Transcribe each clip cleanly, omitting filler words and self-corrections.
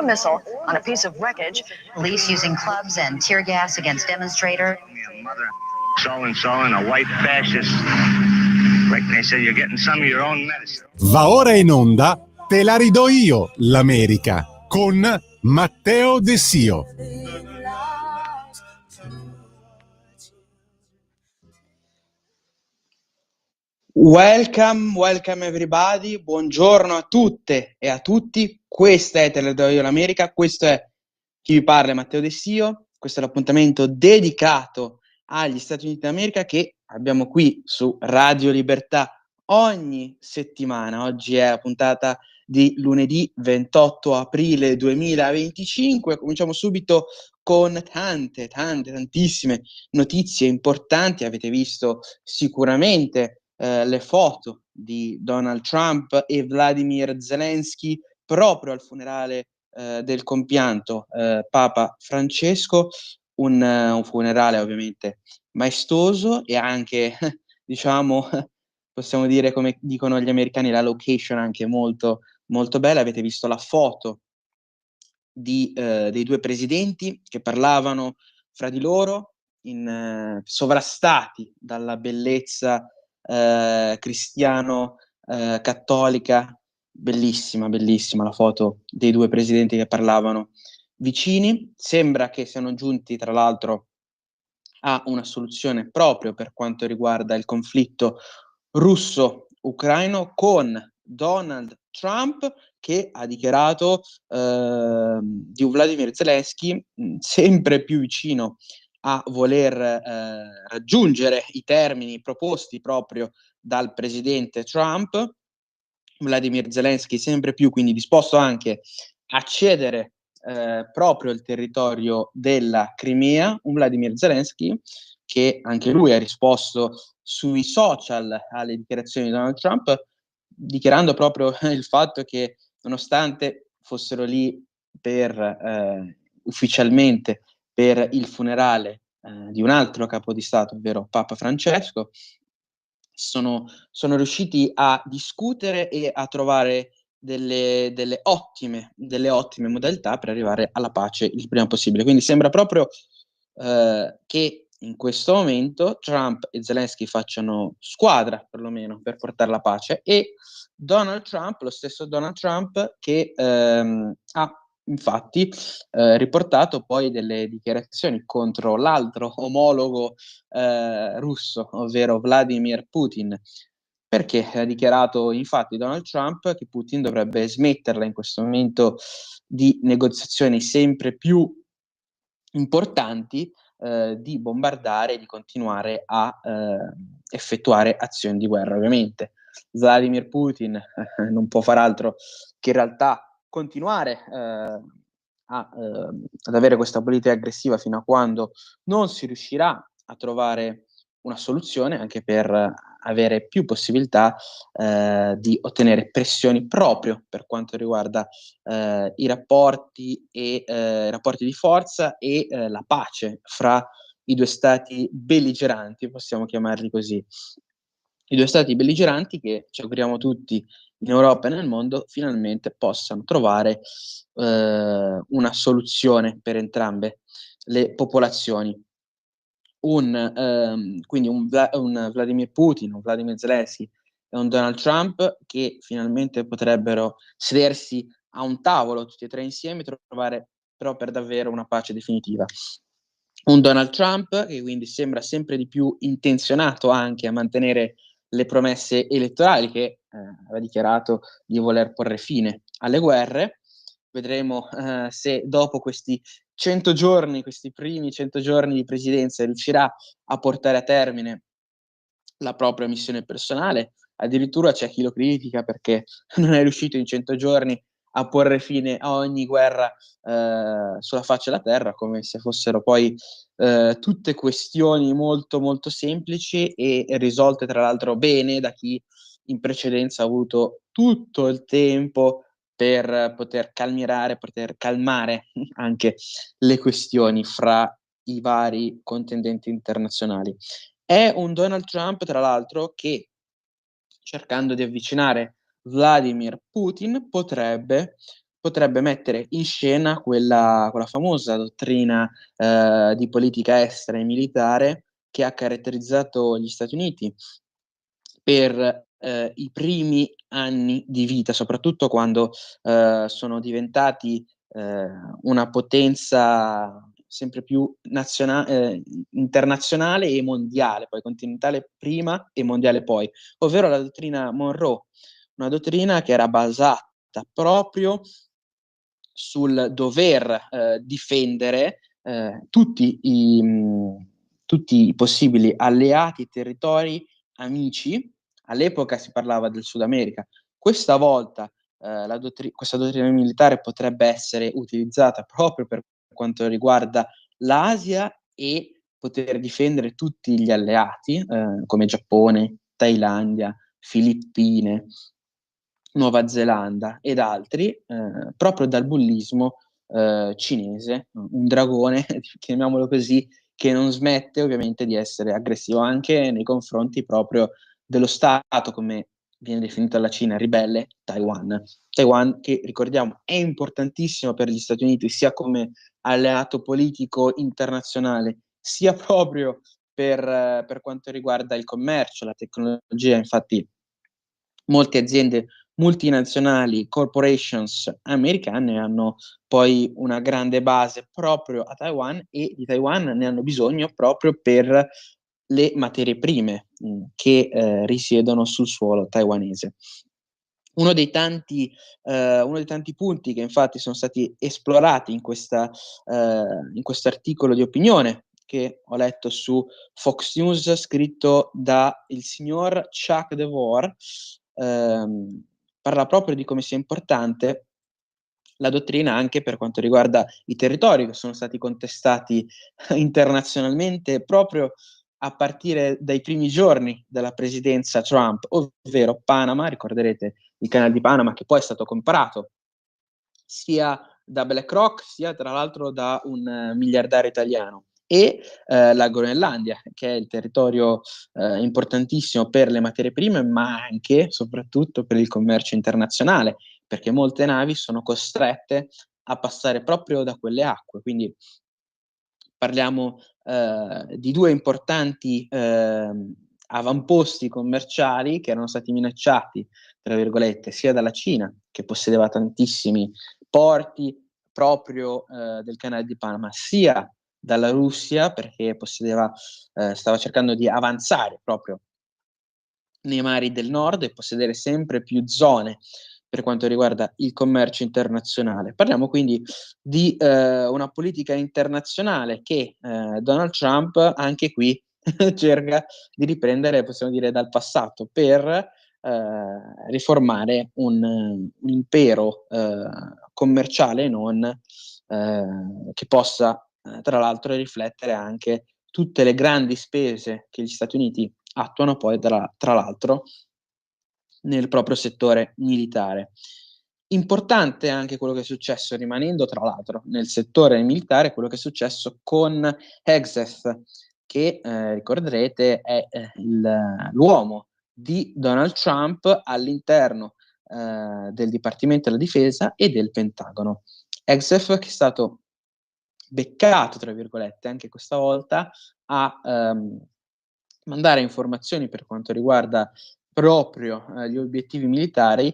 missile on a piece of wreckage. Police using clubs and tear gas against demonstrators. So-and-so and a white fascist. Like they said, you're getting some of your own medicine. Va ora in onda Te la ridò io, l'America, con Matteo De Sio. Welcome everybody, buongiorno a tutte e a tutti, questa è Te la ridò io, l'America, questo è chi vi parla, Matteo De Sio, questo è l'appuntamento dedicato agli Stati Uniti d'America che abbiamo qui su Radio Libertà ogni settimana. Oggi è la puntata di lunedì 28 aprile 2025. Cominciamo subito con tantissime notizie importanti. Avete visto sicuramente le foto di Donald Trump e Vladimir Zelensky proprio al funerale del compianto Papa Francesco, un funerale ovviamente maestoso e anche diciamo possiamo dire, come dicono gli americani, la location anche molto, molto bella. Avete visto la foto dei due presidenti che parlavano fra di loro, sovrastati dalla bellezza cristiano-cattolica. Bellissima la foto dei due presidenti che parlavano vicini. Sembra che siano giunti, tra l'altro, a una soluzione proprio per quanto riguarda il conflitto russo-ucraino, con Donald Trump che ha dichiarato di Vladimir Zelensky sempre più vicino a voler raggiungere i termini proposti proprio dal presidente Trump. Vladimir Zelensky sempre più quindi disposto anche a cedere proprio il territorio della Crimea, un Vladimir Zelensky che anche lui ha risposto sui social alle dichiarazioni di Donald Trump, dichiarando proprio il fatto che nonostante fossero lì per ufficialmente per il funerale di un altro capo di Stato, ovvero Papa Francesco, sono riusciti a discutere e a trovare delle ottime modalità per arrivare alla pace il prima possibile. Quindi sembra proprio che in questo momento Trump e Zelensky facciano squadra, perlomeno, per portare la pace, e Donald Trump, lo stesso Donald Trump, che ha infatti riportato poi delle dichiarazioni contro l'altro omologo russo, ovvero Vladimir Putin, perché ha dichiarato infatti Donald Trump che Putin dovrebbe smetterla in questo momento di negoziazioni sempre più importanti di bombardare e di continuare a effettuare azioni di guerra. Ovviamente Vladimir Putin non può far altro che in realtà continuare ad avere questa politica aggressiva fino a quando non si riuscirà a trovare una soluzione, anche per avere più possibilità di ottenere pressioni proprio per quanto riguarda i rapporti di forza e la pace fra i due stati belligeranti, possiamo chiamarli così. I due stati belligeranti che ci auguriamo tutti in Europa e nel mondo finalmente possano trovare una soluzione per entrambe le popolazioni. Quindi un Vladimir Putin, un Vladimir Zelensky e un Donald Trump che finalmente potrebbero sedersi a un tavolo tutti e tre insieme e trovare però per davvero una pace definitiva. Un Donald Trump che quindi sembra sempre di più intenzionato anche a mantenere le promesse elettorali, che aveva dichiarato di voler porre fine alle guerre. Vedremo se dopo questi 100 giorni, questi primi 100 giorni di presidenza, riuscirà a portare a termine la propria missione personale. Addirittura c'è chi lo critica perché non è riuscito in 100 giorni a porre fine a ogni guerra sulla faccia della terra, come se fossero poi tutte questioni molto molto semplici e risolte tra l'altro bene da chi in precedenza ha avuto tutto il tempo per poter calmare anche le questioni fra i vari contendenti internazionali. È un Donald Trump, tra l'altro, che cercando di avvicinare Vladimir Putin potrebbe potrebbe mettere in scena quella famosa dottrina di politica estera e militare che ha caratterizzato gli Stati Uniti per i primi anni di vita, soprattutto quando sono diventati una potenza sempre più internazionale e mondiale, poi continentale prima e mondiale poi, ovvero la dottrina Monroe, una dottrina che era basata proprio sul dover difendere tutti i possibili alleati, territori amici. All'epoca si parlava del Sud America. Questa volta questa dottrina militare potrebbe essere utilizzata proprio per quanto riguarda l'Asia e poter difendere tutti gli alleati, come Giappone, Thailandia, Filippine, Nuova Zelanda ed altri, proprio dal bullismo cinese, un dragone, chiamiamolo così, che non smette ovviamente di essere aggressivo anche nei confronti proprio dello Stato, come viene definita la Cina ribelle, Taiwan. Taiwan, che ricordiamo è importantissimo per gli Stati Uniti, sia come alleato politico internazionale, sia proprio per quanto riguarda il commercio, la tecnologia. Infatti molte aziende multinazionali, corporations americane hanno poi una grande base proprio a Taiwan e di Taiwan ne hanno bisogno proprio per le materie prime che risiedono sul suolo taiwanese. Uno dei tanti punti che infatti sono stati esplorati in questo articolo di opinione che ho letto su Fox News, scritto da il signor Chuck DeVore, parla proprio di come sia importante la dottrina anche per quanto riguarda i territori che sono stati contestati internazionalmente proprio a partire dai primi giorni della presidenza Trump, ovvero Panama. Ricorderete il canale di Panama, che poi è stato comprato sia da BlackRock sia tra l'altro da un miliardario italiano, e la Groenlandia, che è il territorio importantissimo per le materie prime, ma anche soprattutto per il commercio internazionale, perché molte navi sono costrette a passare proprio da quelle acque. Quindi parliamo di due importanti avamposti commerciali che erano stati minacciati, tra virgolette, sia dalla Cina, che possedeva tantissimi porti proprio del canale di Panama, sia dalla Russia, perché stava cercando di avanzare proprio nei mari del nord e possedere sempre più zone per quanto riguarda il commercio internazionale. Parliamo quindi di una politica internazionale che Donald Trump anche qui cerca di riprendere, possiamo dire, dal passato per riformare un impero commerciale che possa tra l'altro riflettere anche tutte le grandi spese che gli Stati Uniti attuano poi tra l'altro nel proprio settore militare. Importante anche quello che è successo, rimanendo tra l'altro nel settore militare, quello che è successo con Hegseth, che ricorderete è l'uomo di Donald Trump all'interno del Dipartimento della Difesa e del Pentagono. Hegseth, che è stato beccato, tra virgolette, anche questa volta a mandare informazioni per quanto riguarda proprio gli obiettivi militari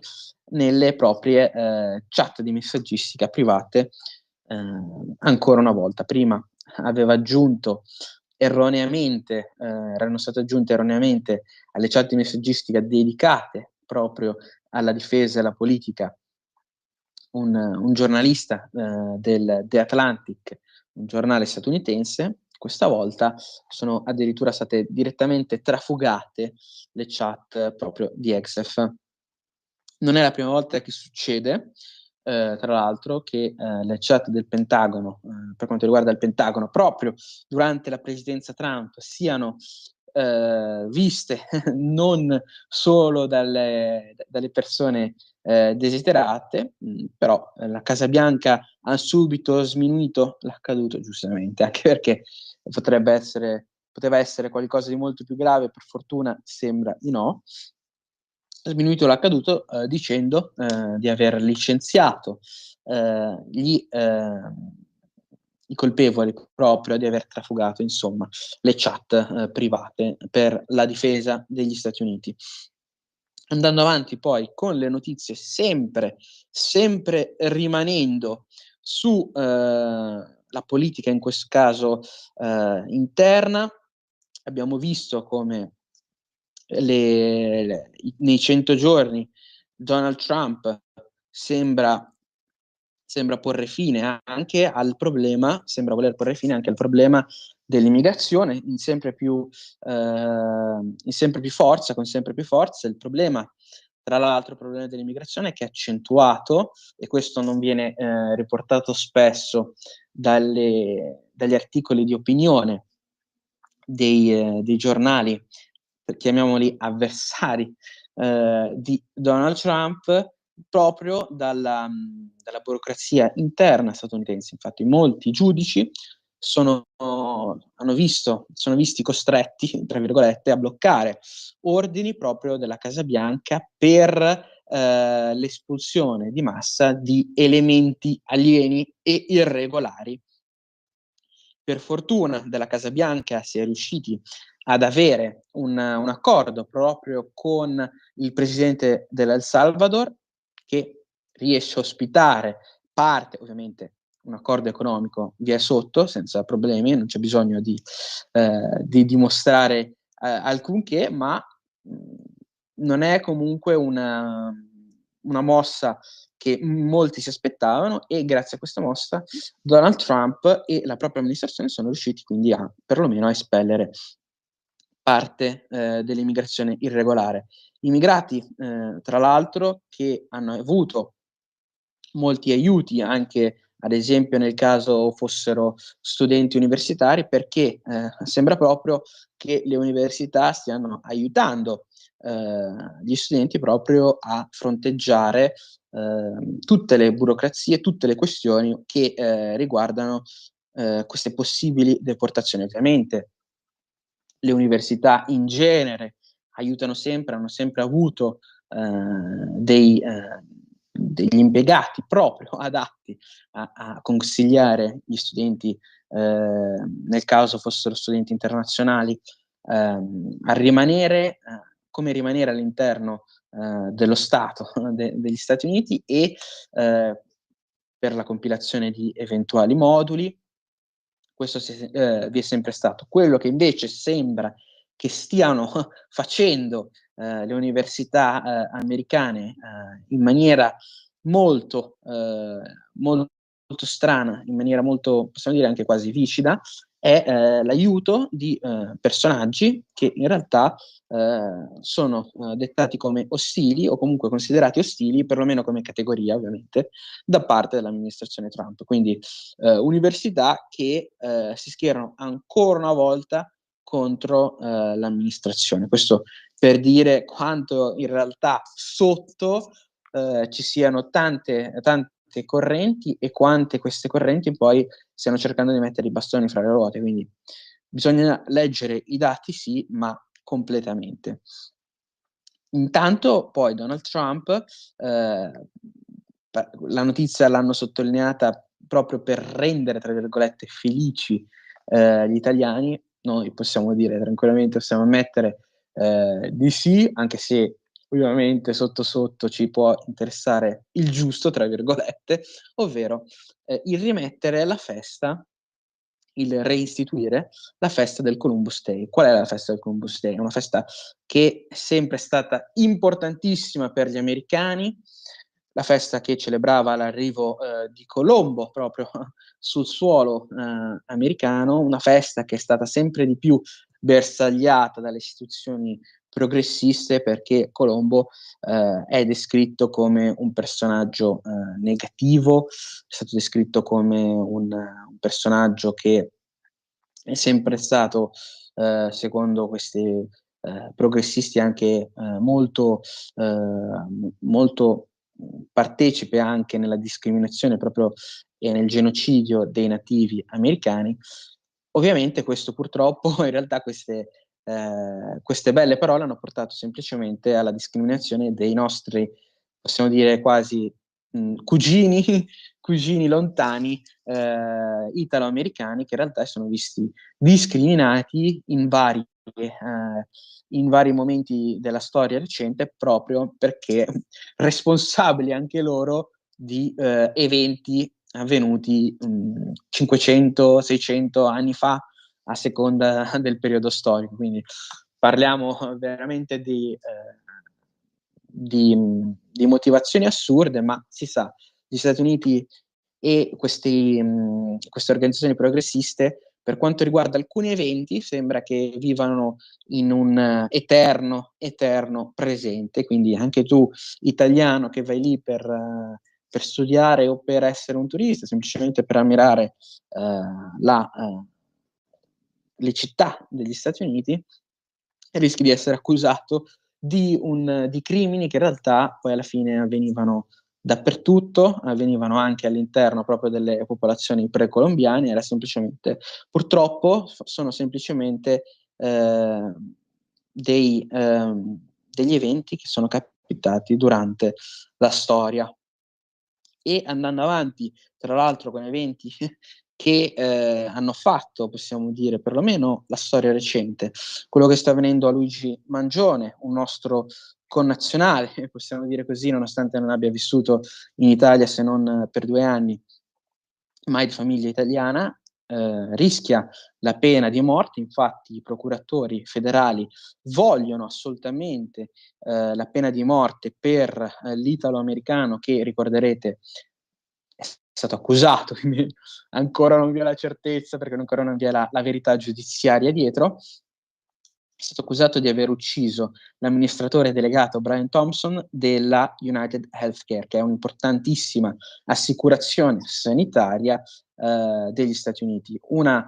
nelle proprie chat di messaggistica private. Ancora una volta, prima aveva aggiunto erroneamente, erano state aggiunte erroneamente alle chat di messaggistica dedicate proprio alla difesa e alla politica un giornalista del The Atlantic, un giornale statunitense. Questa volta sono addirittura state direttamente trafugate le chat proprio di Hegseth. Non è la prima volta che succede, tra l'altro, che le chat del Pentagono, per quanto riguarda il Pentagono, proprio durante la presidenza Trump, siano viste non solo dalle persone desiderate, però la Casa Bianca ha subito sminuito l'accaduto, giustamente, anche perché poteva essere qualcosa di molto più grave, per fortuna sembra di no. Ha sminuito l'accaduto dicendo di aver licenziato i colpevoli proprio di aver trafugato, insomma, le chat private per la difesa degli Stati Uniti. Andando avanti poi con le notizie, sempre rimanendo su la politica, in questo caso interna, abbiamo visto come nei 100 giorni Donald Trump sembra porre fine anche al problema, sembra voler porre fine anche al problema dell'immigrazione in sempre più forza, con sempre più forza. Il problema, tra l'altro, il problema dell'immigrazione che è accentuato, e questo non viene riportato spesso dagli articoli di opinione dei giornali, chiamiamoli avversari di Donald Trump, proprio dalla burocrazia interna statunitense. Infatti molti giudici sono visti costretti, tra virgolette, a bloccare ordini proprio della Casa Bianca per l'espulsione di massa di elementi alieni e irregolari. Per fortuna della Casa Bianca si è riusciti ad avere un accordo proprio con il presidente dell'El Salvador, che riesce a ospitare parte, ovviamente un accordo economico via sotto, senza problemi, non c'è bisogno di dimostrare alcunché, ma non è comunque una mossa che molti si aspettavano, e grazie a questa mossa Donald Trump e la propria amministrazione sono riusciti quindi perlomeno a espellere parte dell'immigrazione irregolare. Immigrati, tra l'altro, che hanno avuto molti aiuti, anche ad esempio nel caso fossero studenti universitari, perché sembra proprio che le università stiano aiutando gli studenti proprio a fronteggiare tutte le burocrazie, tutte le questioni che riguardano queste possibili deportazioni. Ovviamente le università in genere aiutano sempre, hanno sempre avuto degli impiegati proprio adatti a consigliare gli studenti, nel caso fossero studenti internazionali, a rimanere, come rimanere all'interno dello Stato degli Stati Uniti, e per la compilazione di eventuali moduli. Questo vi è sempre stato. Quello che invece sembra che stiano facendo le università americane in maniera molto strana, in maniera molto, possiamo dire, anche quasi viscida, è l'aiuto di personaggi che in realtà sono dettati come ostili, o comunque considerati ostili, perlomeno come categoria ovviamente, da parte dell'amministrazione Trump. Quindi università che si schierano ancora una volta contro l'amministrazione. Questo per dire quanto in realtà sotto ci siano tante correnti, e quante queste correnti poi stiano cercando di mettere i bastoni fra le ruote. Quindi bisogna leggere i dati, sì, ma completamente. Intanto poi Donald Trump, la notizia l'hanno sottolineata proprio per rendere, tra virgolette, felici gli italiani. Noi possiamo dire tranquillamente, possiamo ammettere di sì, anche se ovviamente sotto sotto ci può interessare il giusto, tra virgolette, ovvero il rimettere la festa, il reistituire la festa del Columbus Day. Qual è la festa del Columbus Day? È una festa che è sempre stata importantissima per gli americani, la festa che celebrava l'arrivo di Colombo proprio sul suolo americano, una festa che è stata sempre di più bersagliata dalle istituzioni progressiste, perché Colombo è descritto come un personaggio negativo, è stato descritto come un personaggio che è sempre stato, secondo questi progressisti, anche molto partecipe anche nella discriminazione proprio e nel genocidio dei nativi americani. Ovviamente questo purtroppo, in realtà queste belle parole hanno portato semplicemente alla discriminazione dei nostri, possiamo dire quasi cugini cugini lontani italo-americani che in realtà sono visti discriminati in vari momenti della storia recente, proprio perché responsabili anche loro di eventi avvenuti 500-600 anni fa, a seconda del periodo storico. Quindi parliamo veramente di motivazioni assurde, ma si sa, gli Stati Uniti e queste organizzazioni progressiste, per quanto riguarda alcuni eventi, sembra che vivano in un eterno presente. Quindi anche tu, italiano, che vai lì per studiare o per essere un turista, semplicemente per ammirare le città degli Stati Uniti, rischi di essere accusato di crimini che in realtà poi alla fine avvenivano dappertutto, avvenivano anche all'interno proprio delle popolazioni precolombiane. Era semplicemente, purtroppo, sono semplicemente degli eventi che sono capitati durante la storia. E andando avanti, tra l'altro, con eventi che hanno fatto, possiamo dire, perlomeno la storia recente, quello che sta avvenendo a Luigi Mangione, un nostro connazionale, possiamo dire così, nonostante non abbia vissuto in Italia se non per 2 anni, ma è di famiglia italiana, rischia la pena di morte. Infatti i procuratori federali vogliono assolutamente la pena di morte per l'italo-americano che, ricorderete, è stato accusato, quindi ancora non vi è la certezza, perché ancora non vi è la verità giudiziaria dietro. È stato accusato di aver ucciso l'amministratore delegato Brian Thompson della United Healthcare, che è un'importantissima assicurazione sanitaria degli Stati Uniti. Tra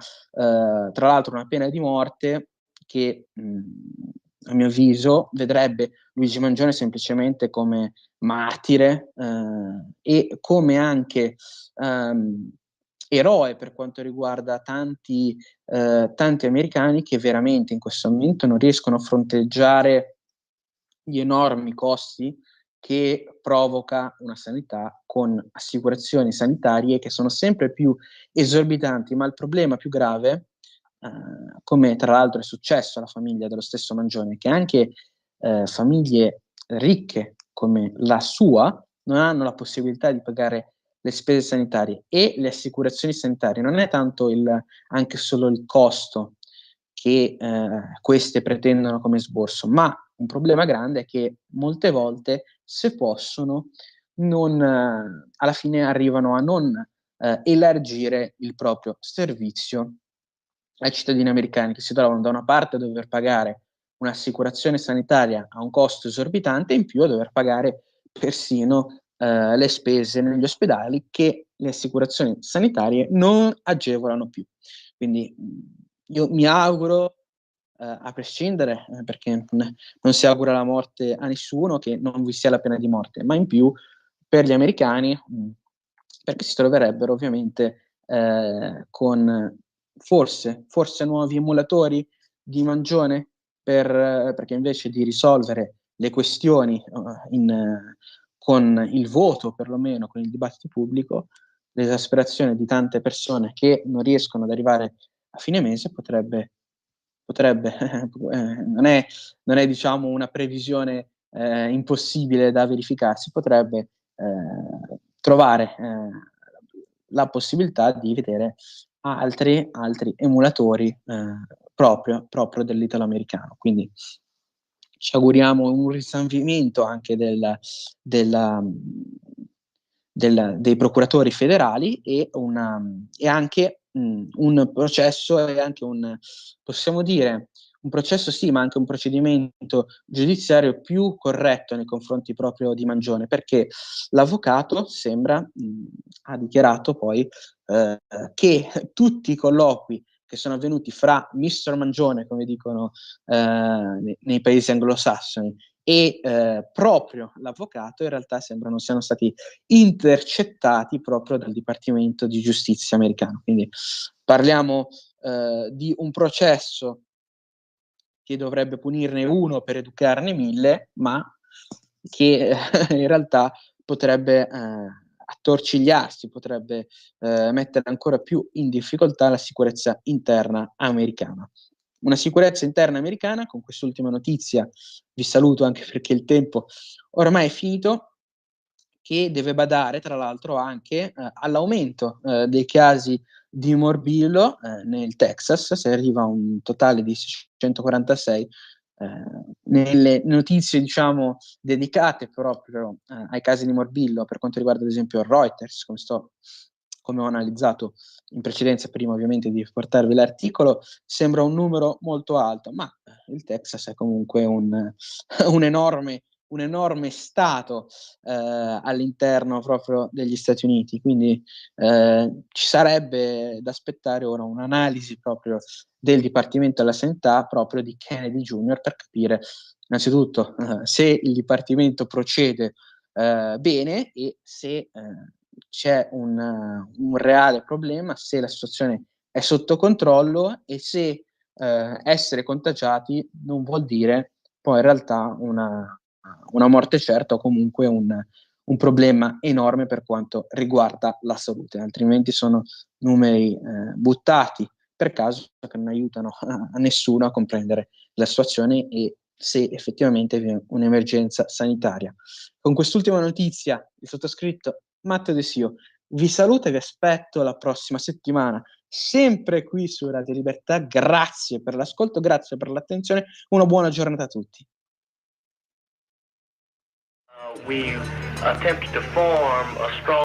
l'altro una pena di morte che, a mio avviso, vedrebbe Luigi Mangione semplicemente come martire e come anche eroe per quanto riguarda tanti americani che veramente in questo momento non riescono a fronteggiare gli enormi costi che provoca una sanità con assicurazioni sanitarie che sono sempre più esorbitanti. Ma il problema più grave, come tra l'altro è successo alla famiglia dello stesso Mangione, che anche famiglie ricche come la sua non hanno la possibilità di pagare le spese sanitarie e le assicurazioni sanitarie. Non è tanto anche solo il costo che queste pretendono come sborso, ma un problema grande è che molte volte, se possono, alla fine arrivano a non elargire il proprio servizio ai cittadini americani, che si trovano da una parte a dover pagare un'assicurazione sanitaria a un costo esorbitante, e in più a dover pagare persino le spese negli ospedali, che le assicurazioni sanitarie non agevolano più. Quindi io mi auguro, a prescindere, perché non si augura la morte a nessuno, che non vi sia la pena di morte, ma in più per gli americani, perché si troverebbero ovviamente con forse nuovi emulatori di Mangione, perché invece di risolvere le questioni con il voto, perlomeno con il dibattito pubblico, l'esasperazione di tante persone che non riescono ad arrivare a fine mese potrebbe non è diciamo una previsione impossibile da verificarsi, potrebbe trovare la possibilità di vedere altri emulatori proprio dell'italo-americano. Quindi ci auguriamo un risanvimento anche dei procuratori federali e anche un processo e anche possiamo dire, un processo sì, ma anche un procedimento giudiziario più corretto nei confronti proprio di Mangione, perché l'avvocato ha dichiarato poi che tutti i colloqui che sono avvenuti fra Mr. Mangione, come dicono nei paesi anglosassoni, e proprio l'avvocato, in realtà sembrano siano stati intercettati proprio dal Dipartimento di Giustizia americano. Quindi parliamo di un processo che dovrebbe punirne uno per educarne 1000, ma che in realtà potrebbe attorcigliarsi, potrebbe mettere ancora più in difficoltà la sicurezza interna americana. Una sicurezza interna americana, con quest'ultima notizia vi saluto anche perché il tempo ormai è finito, che deve badare tra l'altro anche all'aumento dei casi di morbillo nel Texas, si arriva a un totale di 646. Nelle notizie, diciamo, dedicate proprio ai casi di morbillo, per quanto riguarda ad esempio Reuters, come ho analizzato in precedenza, prima ovviamente di portarvi l'articolo, sembra un numero molto alto, ma il Texas è comunque un enorme stato all'interno proprio degli Stati Uniti, quindi ci sarebbe da aspettare ora un'analisi proprio del Dipartimento della Sanità proprio di Kennedy Jr. per capire innanzitutto se il Dipartimento procede bene e se c'è un reale problema, se la situazione è sotto controllo e se essere contagiati non vuol dire poi in realtà una morte certa o comunque un problema enorme per quanto riguarda la salute, altrimenti sono numeri buttati per caso che non aiutano a nessuno a comprendere la situazione e se effettivamente vi è un'emergenza sanitaria. Con quest'ultima notizia, il sottoscritto Matteo De Sio vi saluto e vi aspetto la prossima settimana, sempre qui su Radio Libertà. Grazie per l'ascolto, grazie per l'attenzione, una buona giornata a tutti. We attempt to form a strong